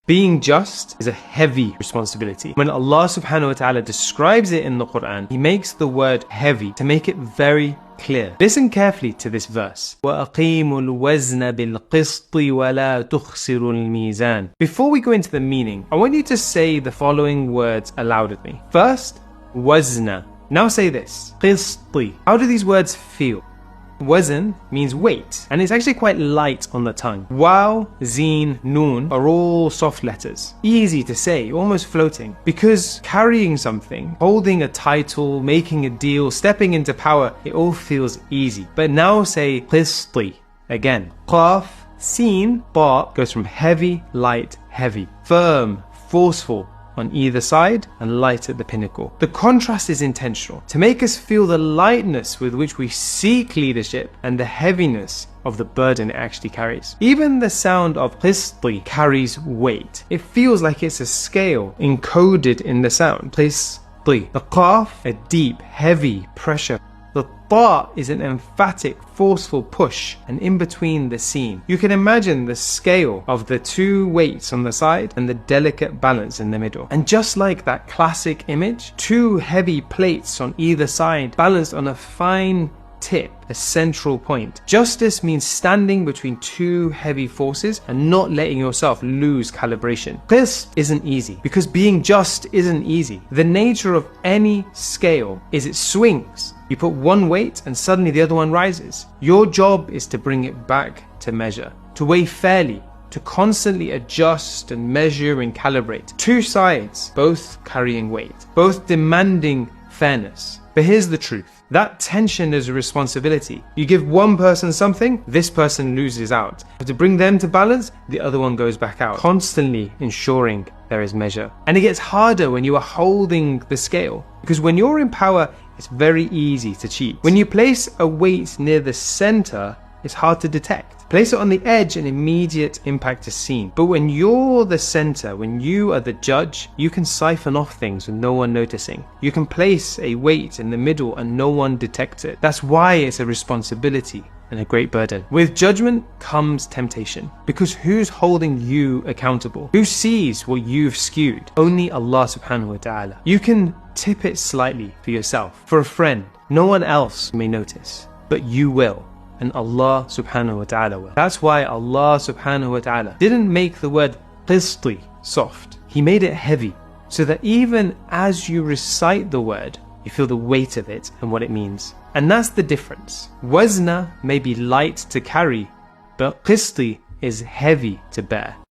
Being just is a heavy responsibility. When Allah subhanahu wa ta'ala describes it in the Quran, He makes the word heavy to make it very clear. Listen carefully to this verse. وَأَقِيمُوا الْوَزْنَ بِالْقِسْطِ وَلَا تُخْسِرُوا الْمِيزَانَ. Before we go into the meaning, I want you to say the following words aloud with me. First, wazna. Now say this. قِسْطِ. How do these words feel? Wazn means weight, and it's actually quite light on the tongue. Waw, zeen, noon are all soft letters. Easy to say, almost floating. Because carrying something, holding a title, making a deal, stepping into power, it all feels easy. But now say qisti again. Qaf, seen, ba goes from heavy, light, heavy. Firm, forceful on either side, and light at the pinnacle. The contrast is intentional to make us feel the lightness with which we seek leadership and the heaviness of the burden it actually carries. Even the sound of qisti carries weight. It feels like it's a scale encoded in the sound. Qisti. The qaf, a deep, heavy pressure. The ta is an emphatic, forceful push, and in between the scene. You can imagine the scale of the two weights on the side and the delicate balance in the middle. And just like that classic image, two heavy plates on either side balanced on a fine tip, a central point. Justice means standing between two heavy forces and not letting yourself lose calibration. Qist isn't easy because being just isn't easy. The nature of any scale is it swings. You put one weight and suddenly the other one rises. Your job is to bring it back to measure, to weigh fairly, to constantly adjust and measure and calibrate. Two sides, both carrying weight, both demanding fairness. But here's the truth. That tension is a responsibility. You give one person something, this person loses out. To bring them to balance, the other one goes back out. Constantly ensuring there is measure. And it gets harder when you are holding the scale. Because when you're in power, it's very easy to cheat. When you place a weight near the center, it's hard to detect. Place it on the edge and immediate impact is seen. But when you're the center, when you are the judge, you can siphon off things with no one noticing. You can place a weight in the middle and no one detects it. That's why it's a responsibility and a great burden. With judgment comes temptation. Because who's holding you accountable? Who sees what you've skewed? Only Allah subhanahu wa ta'ala. You can tip it slightly for yourself, for a friend. No one else may notice, but you will. And Allah subhanahu wa ta'ala will. That's why Allah subhanahu wa ta'ala didn't make the word qisti soft. He made it heavy, so that even as you recite the word, you feel the weight of it and what it means. And that's the difference. Wazna may be light to carry, but qisti is heavy to bear.